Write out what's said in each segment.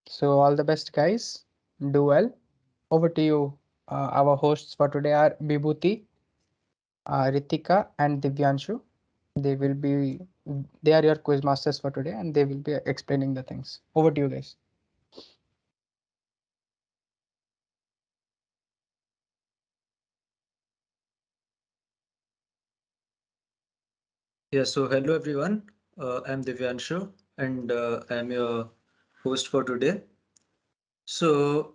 So all the best, guys. Do well. Over to you. Our hosts for today are Bibhuti, Ritika, and Divyanshu. They will be they are your quiz masters for today, and they will be explaining the things. Over to you, guys. Yeah, so hello everyone. I'm Divyanshu and I'm your host for today. So,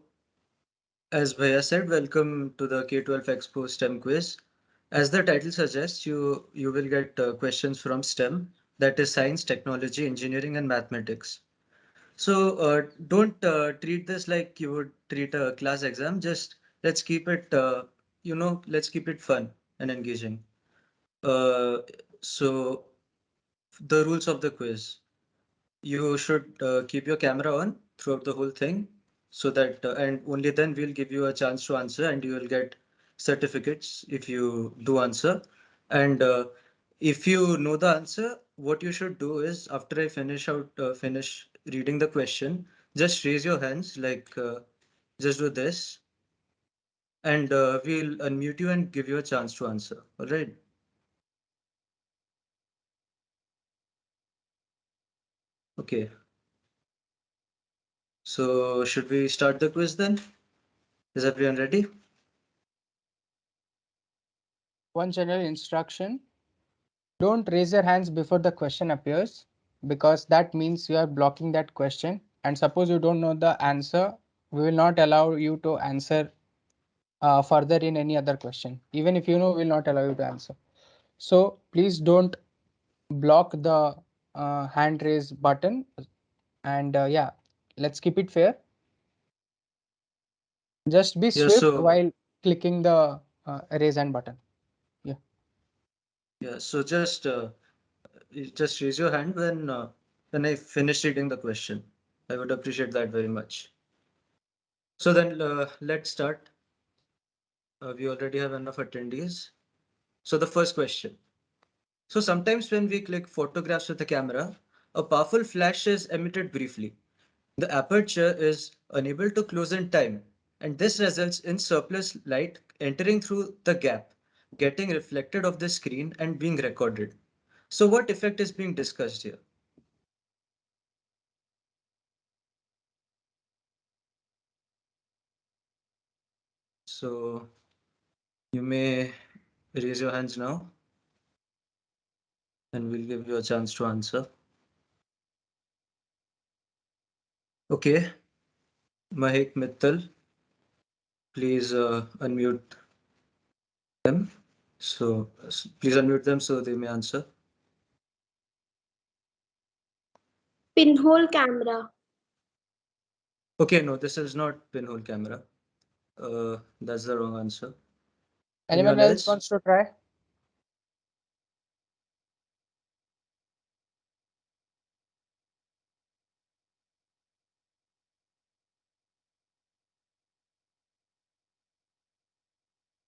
as Bhaiya said, welcome to the K-12 Expo STEM quiz. As the title suggests, you will get questions from STEM, that is science, technology, engineering, and mathematics. So, don't treat this like you would treat a class exam. Just let's keep it, let's keep it fun and engaging. Uh, so, the rules of the quiz. You should keep your camera on throughout the whole thing so that, and only then we'll give you a chance to answer and you will get certificates if you do answer. And if you know the answer, what you should do is after I finish reading the question, just raise your hands like just do this and we'll unmute you and give you a chance to answer. All right. Okay. So should we start the quiz then? Is everyone ready? One general instruction: don't raise your hands before the question appears, because that means you are blocking that question. And suppose you don't know the answer, we will not allow you to answer further in any other question. Even if you know, we will not allow you to answer. So please don't block the hand raise button. And yeah, let's keep it fair. Just be Yeah, swift so while clicking the raise hand button. Yeah. yeah, so you just raise your hand when I finish reading the question. I would appreciate that very much. So then let's start. We already have enough attendees. So the first question. So sometimes when we click photographs with the camera, a powerful flash is emitted briefly. The aperture is unable to close in time, and this results in surplus light entering through the gap, getting reflected off the screen and being recorded. So what effect is being discussed here? So you may raise your hands now and we'll give you a chance to answer. Okay, Mahek Mittal, please unmute them. So please unmute them so they may answer. Pinhole camera. Okay, no, this is not pinhole camera. That's the wrong answer. Anyone Anyone else else? wants to try?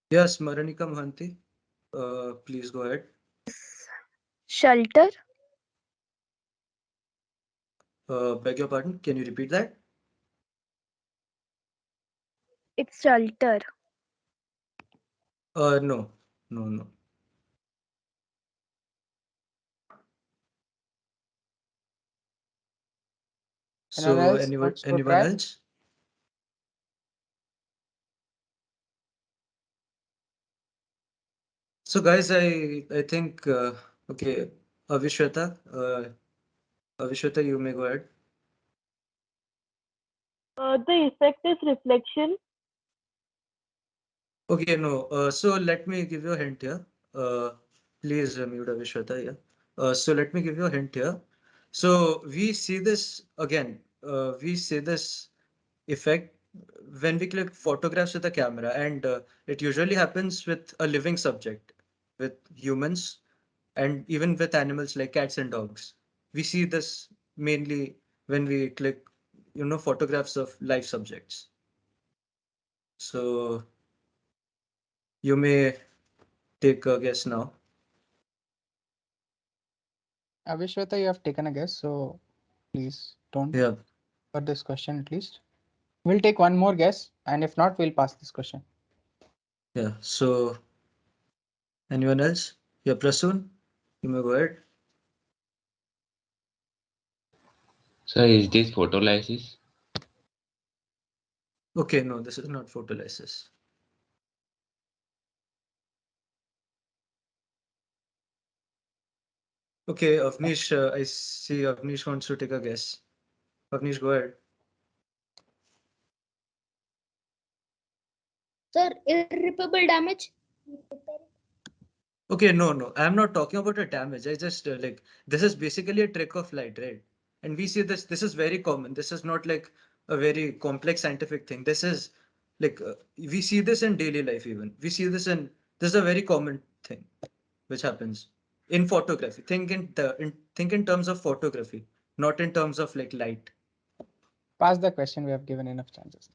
Yes, Maranika Mohanty, please go ahead. Shelter. Beg your pardon, can you repeat that? It's shelter. No, no, no. Anyone So else wants to anyone try? else? So guys, I think okay, Avishweta, Avishweta, you may go ahead. The effect is reflection. Okay, no. So let me give you a hint here. Uh, Please mute Avishweta. Yeah. So let me give you a hint here. So we see this again. We see this effect when we click photographs with a camera, and it usually happens with a living subject, with humans, and even with animals like cats and dogs. We see this mainly when we click, photographs of live subjects. So you may take a guess now. Avishweta, you have taken a guess, so please don't. Yeah. for this question at least. We'll take one more guess, and if not, we'll pass this question. Yeah. So anyone else? Yeah, Prasoon, you may go ahead. So is this photolysis? Okay, no, this is not photolysis. Okay, Avnish, I see Avnish wants to take a guess. Avnish, go ahead. Sir, irreparable damage? Okay, no, I'm not talking about a damage. I just like this is basically a trick of light, right? And we see this. This is very common. This is not like a very complex scientific thing. This is like we see this in daily life. Even we see this in this is a very common thing which happens in photography. Think in terms of photography, not in terms of like light. Pass the question. We have given enough chances.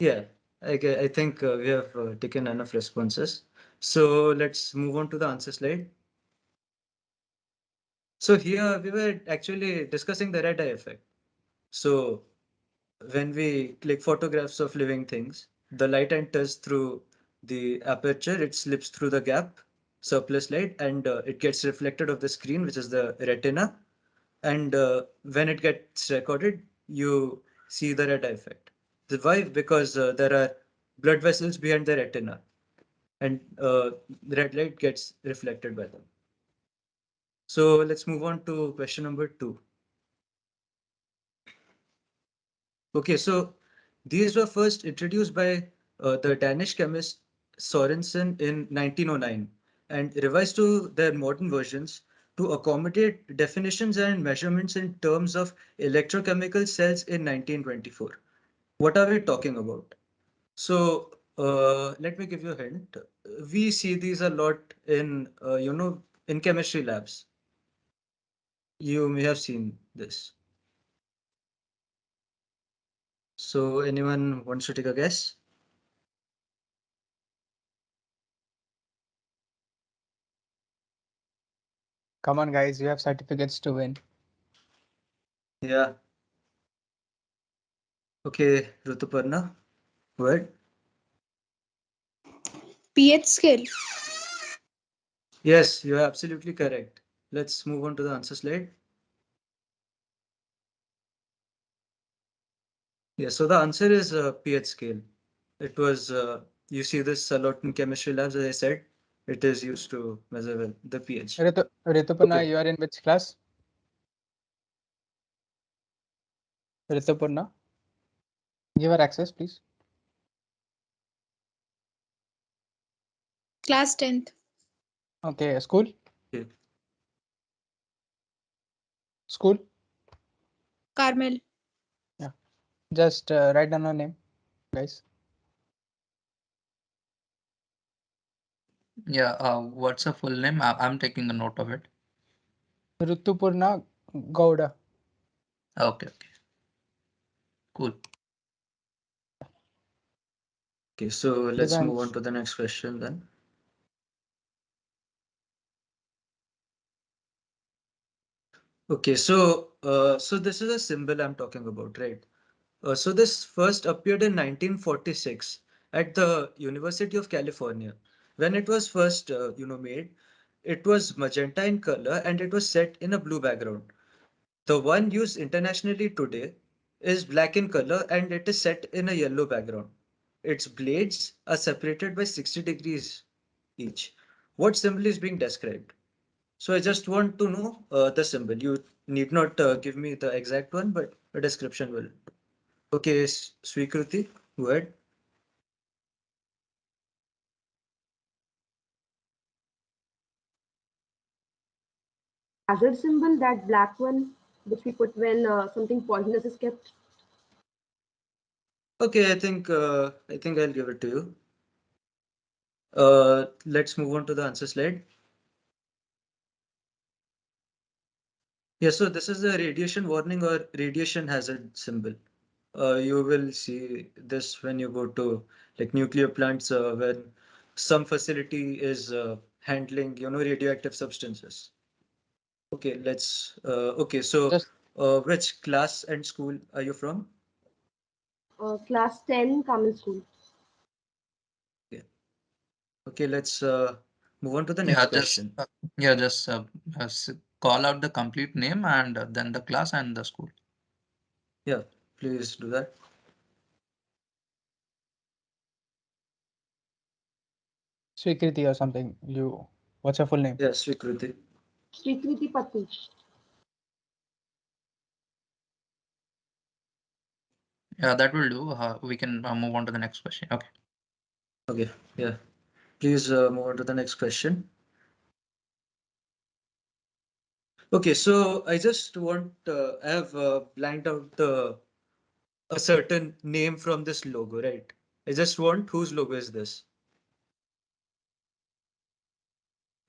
Yeah, I think we have taken enough responses. So let's move on to the answer slide. So here we were actually discussing the red eye effect. So when we click photographs of living things, the light enters through the aperture, it slips through the gap, surplus light, and it gets reflected of the screen, which is the retina. And when it gets recorded, you see the red eye effect. Why? Because there are blood vessels behind the retina, and the red light gets reflected by them. So let's move on to question number 2. Okay, so these were first introduced by the Danish chemist Sorensen in 1909 and revised to their modern versions to accommodate definitions and measurements in terms of electrochemical cells in 1924. What are we talking about? So let me give you a hint. We see these a lot in, in chemistry labs. You may have seen this. So anyone wants to take a guess? Come on, guys. You have certificates to win. Yeah. Okay, Rutuparna, go ahead. pH scale. Yes, you're absolutely correct. Let's move on to the answer slide. Yeah, so the answer is pH scale. It was, you see this a lot in chemistry labs, as I said. It is used to measure the pH. Rituparna, Okay. you are in which class? Rituparna, give her access, please. Class 10th. Okay, school? Okay. School? Carmel. Yeah. Just write down her name, guys. Yeah, what's the full name? I'm taking a note of it. Ritupurna Gowda. Okay, okay. Cool. Okay, so let's move on Divansh. to the next question then. Okay, so this is a symbol I'm talking about, right? So this first appeared in 1946 at the University of California. When it was first, made, it was magenta in color and it was set in a blue background. The one used internationally today is black in color and it is set in a yellow background. Its blades are separated by 60 degrees each. What symbol is being described? So I just want to know the symbol. You need not give me the exact one, but a description will. Okay, Sweekruti, go ahead. Hazard symbol, that black one, which we put when something poisonous is kept. Okay, I think I'll give it to you. Let's move on to the answer slide. Yeah, so this is the radiation warning or radiation hazard symbol. You will see this when you go to like nuclear plants when some facility is handling, radioactive substances. Okay, let's. Okay, so Just which class and school are you from? Class 10, Carmel School. Okay, let's move on to the next question. Just call out the complete name and then the class and the school. Yeah, please do that. Swikriti or something. What's your full name? Yeah, Swikriti. Srikriti Patti. Yeah, that will do. We can move on to the next question. Okay. Okay, yeah. Please move on to the next question. Okay, so I just want I have blanked out a certain name from this logo, right? I just want whose logo is this?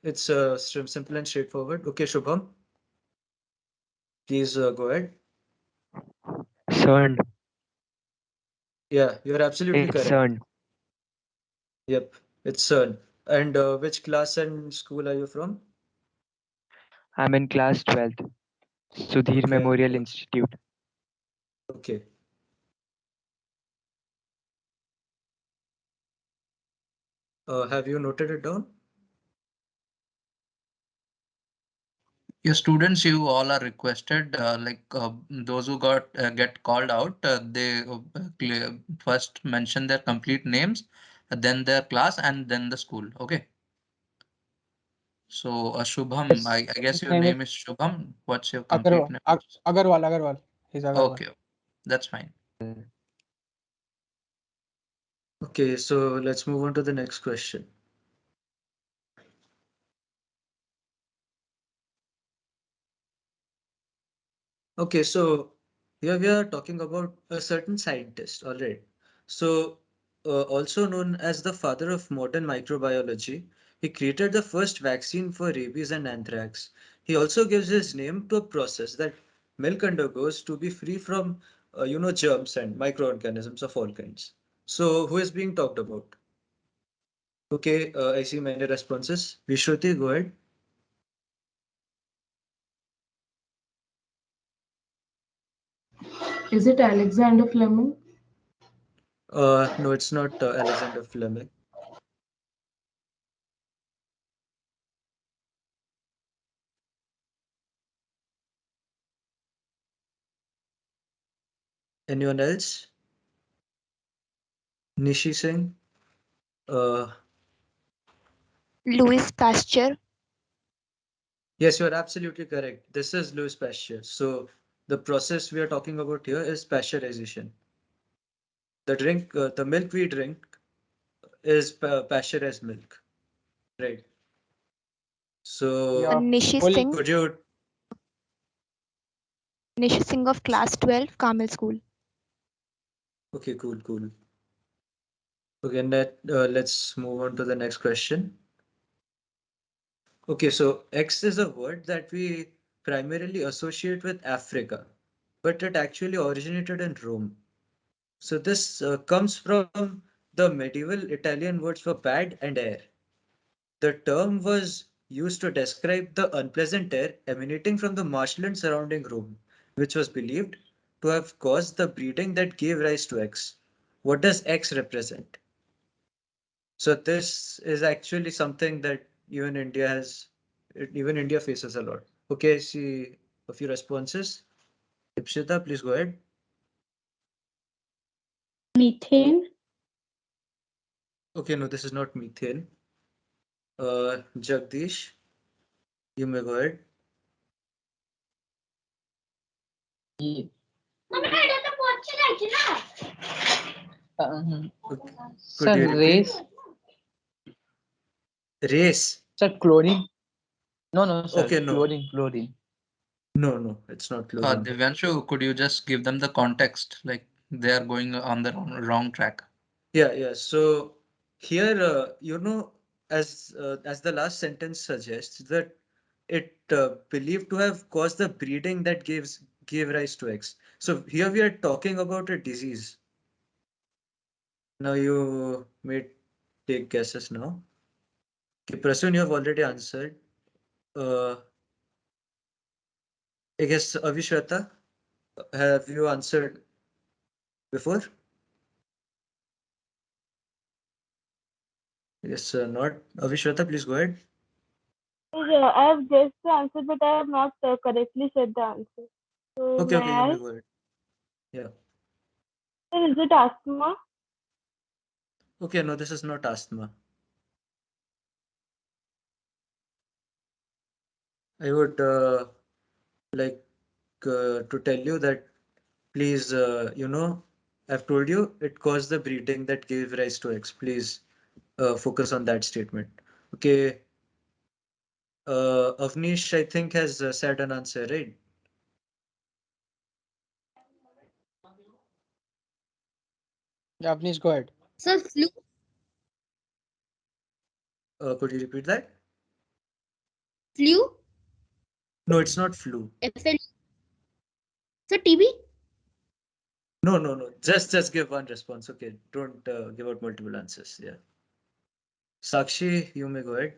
It's simple and straightforward. Okay, Shubham, please go ahead. CERN. Yeah, you're absolutely It's correct. CERN. Yep, it's CERN. And which class and school are you from? I'm in class 12th. Sudhir Okay, Memorial Institute. okay. Have you noted it down? Your students, you all are requested, those who get called out, they first mention their complete names, then their class, and then the school. Okay. So, Shubham, Yes. I guess His your name is name is Shubham. What's your complete name? Agarwal. He's Agarwal. Okay, that's fine. Okay, so let's move on to the next question. Okay, so here we are talking about a certain scientist, all right. So, also known as the father of modern microbiology, he created the first vaccine for rabies and anthrax. He also gives his name to a process that milk undergoes to be free from, germs and microorganisms of all kinds. So, who is being talked about? Okay, I see many responses. Vishruti, go ahead. Is it Alexander Fleming? No, it's not Alexander Fleming. Anyone else? Nishi Singh? Uh, Louis Pasteur. yes, you're absolutely correct. This is Louis Pasteur. So the process we are talking about here is pasteurization. The milk we drink is pasteurized milk, right? So Your Nishi full Singh. could you? Nishi Singh of class 12, Carmel School. Okay, cool, cool. Okay, let's move on to the next question. Okay, so X is a word that we primarily associate with Africa, but it actually originated in Rome. So this comes from the medieval Italian words for bad and air. The term was used to describe the unpleasant air emanating from the marshland surrounding Rome, which was believed to have caused the breeding that gave rise to X. What does X represent? So this is actually something that even India faces a lot. Okay, I see a few responses. Ipshita, please go ahead. Methane. Okay, no, this is not methane. Jagdish, you may go ahead. Ye- Okay. Could Sir, you repeat? race. Race. Sir, chlorine. No, sir, Okay, no. chlorine. No, it's not chlorine. Devanshu, could you just give them the context? Like they are going on the wrong track. Yeah. So here, as the last sentence suggests, that it believed to have caused the breeding that gave rise to X. So here we are talking about a disease. Now you may take guesses now. Okay, Prasun, you have already answered. Uh, I guess Avishwata, have you answered before? Yes, not. Avishwata, please go ahead. I have guessed the answer, but I have not correctly said the answer. So Okay, may okay, you I? may go ahead. Yeah. Sir, is it asthma? Okay, no, this is not asthma. I would like to tell you that please, I've told you it caused the breeding that gave rise to X. Please focus on that statement. Okay, Avnish, I think, has said an answer, right? Yeah, please go ahead. Sir, flu. Could you repeat that? Flu. No, it's not flu. FL. Sir, TB. No, no, no. Just give one response. Okay, don't give out multiple answers. Yeah. Sakshi, you may go ahead.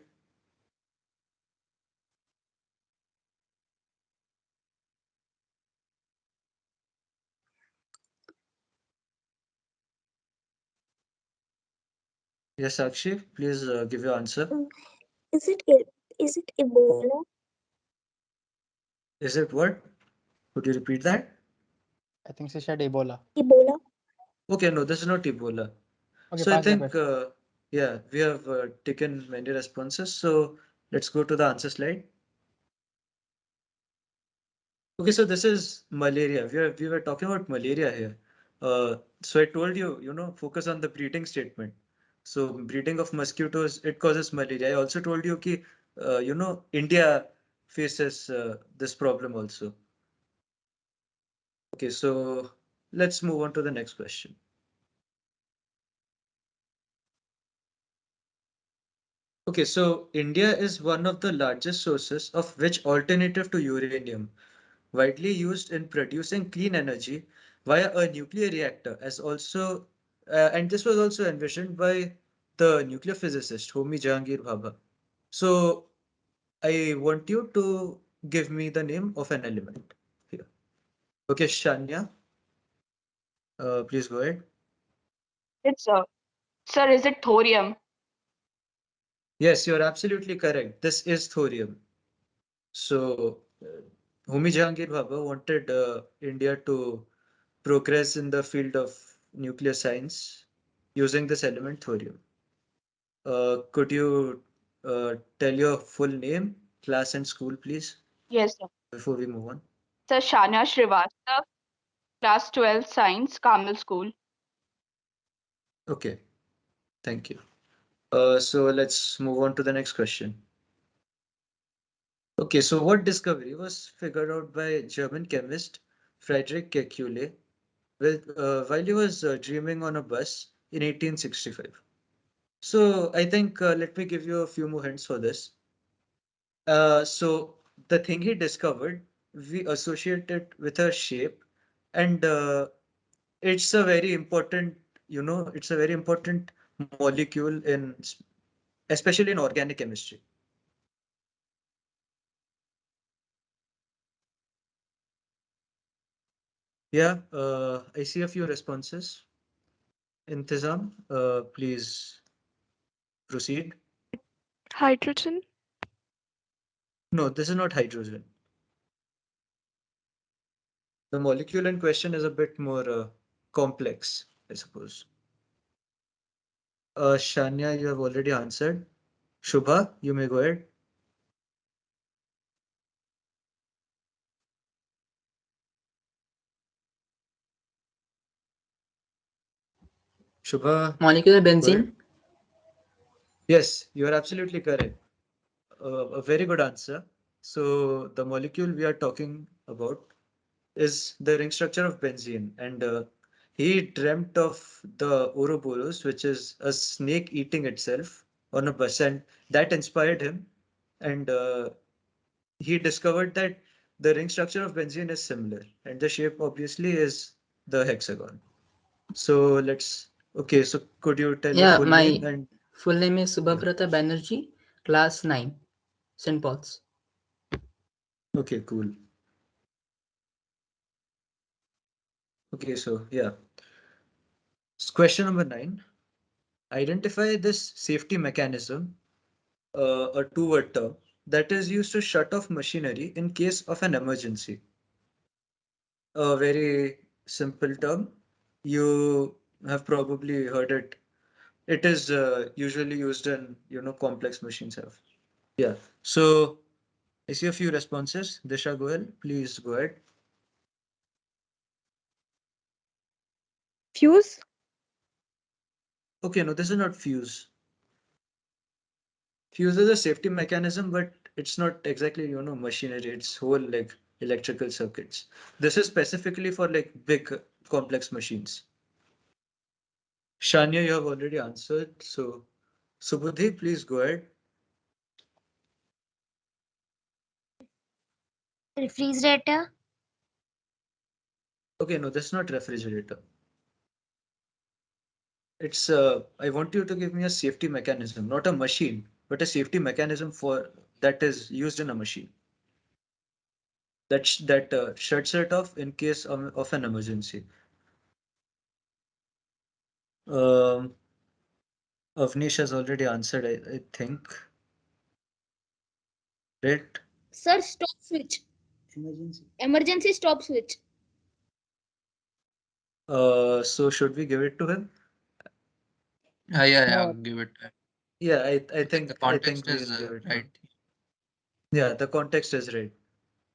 Yes, Sakshi, please give your answer. Is it is it Ebola? Is it what? Could you repeat that? I think she said Ebola. Ebola. Okay, no, this is not Ebola. Okay, So I pass the think, question. yeah, we have taken many responses. So let's go to the answer slide. Okay, so this is malaria. We were talking about malaria here. So I told you, focus on the breeding statement. So breeding of mosquitoes, it causes malaria. I also told you कि, India faces this problem also. Okay, so let's move on to the next question. Okay, so India is one of the largest sources of which alternative to uranium, widely used in producing clean energy via a nuclear reactor, and this was also envisioned by the nuclear physicist Homi Jahangir Bhabha. So I want you to give me the name of an element here. Okay, Shania, please go ahead. It's sir, is it thorium? Yes, you're absolutely correct. This is thorium. So, Homi Jahangir Bhabha wanted India to progress in the field of nuclear science using this element thorium. Could you tell your full name, class, and school, please, Yes, sir. before we move on? Sir Shania Srivastav, class 12 science, Carmel School. Okay, thank you. So let's move on to the next question. Okay, so what discovery was figured out by German chemist Friedrich Kekulé while he was dreaming on a bus in 1865? So I think let me give you a few more hints for this. So the thing he discovered, we associate it with a shape, and it's a very important, it's a very important molecule especially in organic chemistry. Yeah, I see a few responses. Intizam, please proceed. Hydrogen. No, this is not hydrogen. The molecule in question is a bit more complex, I suppose. Shania, you have already answered. Shubha, you may go ahead. Shubha, Molecular go ahead. benzene. Yes, you are absolutely correct. A very good answer. So the molecule we are talking about is the ring structure of benzene, and he dreamt of the Ouroboros, which is a snake eating itself on a bus, and that inspired him. And he discovered that the ring structure of benzene is similar, and the shape obviously is the hexagon. So okay, so could you tell your Yeah, full name my and full name is yeah, Subhabrata Banerjee, class 9, St. Paul's. okay, cool. Okay, so yeah. Question number 9. Identify this safety mechanism, a two-word term, that is used to shut off machinery in case of an emergency. A very simple term. You have probably heard it. It is usually used in, complex machines have. Yeah. So I see a few responses. Disha, go ahead. Please go ahead. Fuse? Okay, no, this is not fuse. Fuse is a safety mechanism, but it's not exactly, machinery. It's whole like electrical circuits. This is specifically for like big complex machines. Shania, you have already answered. So Subudhi, please go ahead. Refrigerator. Okay, no, that's not refrigerator. It's I want you to give me a safety mechanism, not a machine, but a safety mechanism for that is used in a machine. That shuts it off in case of an emergency. Um, Avnish has already answered, I think. Right? Sir, stop switch. Emergency. Emergency stop switch. So should we give it to him? Yeah, No, give it. Yeah, I Like the think I think context we'll is give it to right. him. Yeah, the context is right.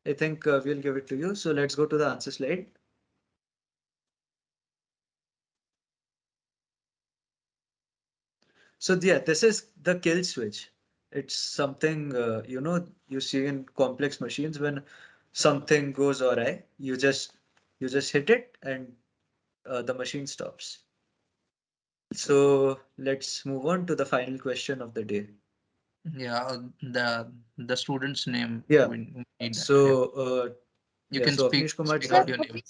I think we'll give it to you. So let's go to the answer slide. So yeah, this is the kill switch. It's something you see in complex machines when something goes awry. You just hit it and the machine stops. So let's move on to the final question of the day. Yeah, the student's name. Yeah. We need that. Yeah. So You yeah. can So Avnish Kumar speak Sir, out Jha. your name.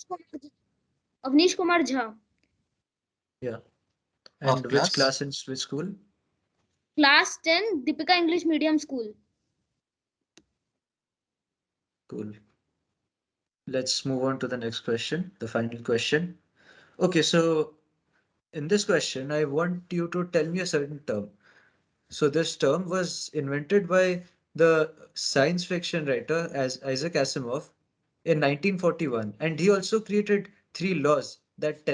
Avnish Kumar Jha. Yeah. Of And which class. class and which school? Class 10, Deepika English Medium School. Cool. Let's move on to the next question, the final question. Okay, so in this question, I want you to tell me a certain term. So this term was invented by the science fiction writer as Isaac Asimov in 1941, and he also created three laws that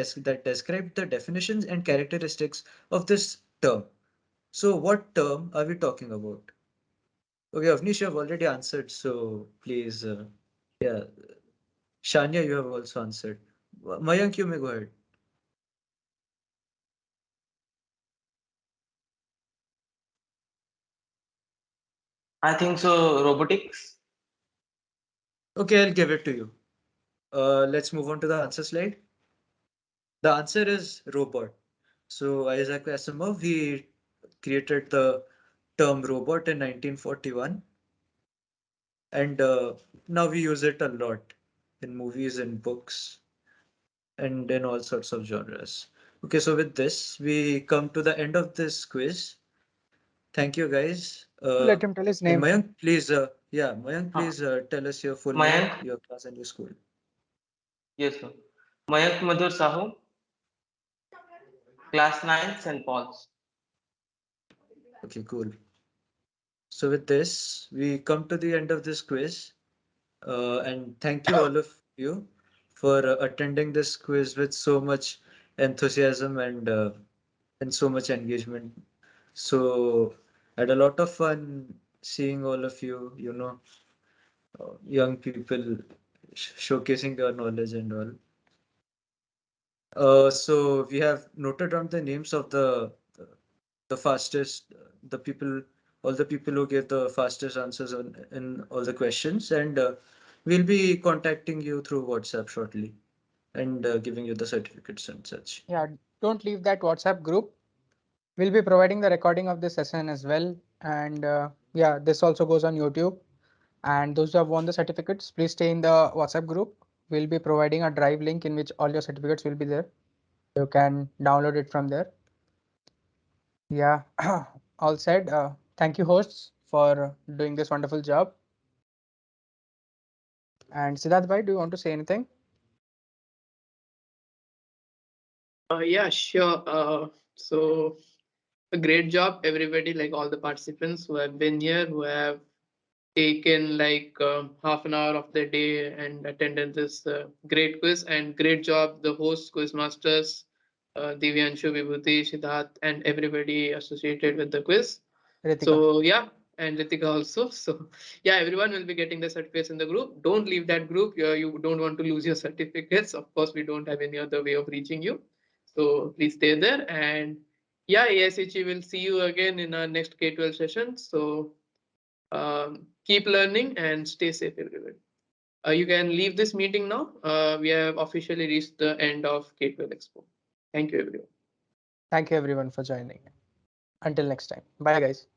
describe the definitions and characteristics of this term. So what term are we talking about? Okay, Avnish, you have already answered, so please, yeah, Shania, you have also answered. Mayank, you may go ahead. I think so. Robotics. Okay, I'll give it to you. Let's move on to the answer slide. The answer is robot. So Isaac Asimov, he created the term robot in 1941, and now we use it a lot in movies and books and in all sorts of genres. Okay, so with this, we come to the end of this quiz. Thank you, guys. let him tell his And name. Mayank, please, Mayank, Huh. please tell us your full name, Mayank. your class, and your school. Yes, sir. Mayank Madhur Sahu, class 9, St. Paul's. Okay, cool. So with this, we come to the end of this quiz. And thank you all of you for attending this quiz with so much enthusiasm and so much engagement. So I had a lot of fun seeing all of you, young people showcasing your knowledge and all. So we have noted down the names of the fastest, the people, all the people who gave the fastest answers in all the questions, and we'll be contacting you through WhatsApp shortly and giving you the certificates and such. Yeah, don't leave that WhatsApp group. We'll be providing the recording of this session as well. And yeah, this also goes on YouTube. And those who have won the certificates, please stay in the WhatsApp group. We'll be providing a drive link in which all your certificates will be there. You can download it from there. Yeah, all said. Thank you, hosts, for doing this wonderful job. And Siddharth bhai, do you want to say anything? Yeah, sure. So a great job, everybody, like all the participants who have been here, who have taken like half an hour of their day and attended this great quiz. And great job, the host, quiz masters, Divyanshu, Vibhuti, Siddharth, and everybody associated with the quiz. Ritika. So yeah, and Ritika also. So yeah, everyone will be getting the certificates in the group. Don't leave that group. You don't want to lose your certificates. Of course, we don't have any other way of reaching you. So please stay there. And yeah, AIChE will see you again in our next K-12 session. So keep learning and stay safe, everyone. You can leave this meeting now. We have officially reached the end of K-12 Expo. Thank you, everyone. Thank you everyone for joining. Until next time. Bye guys.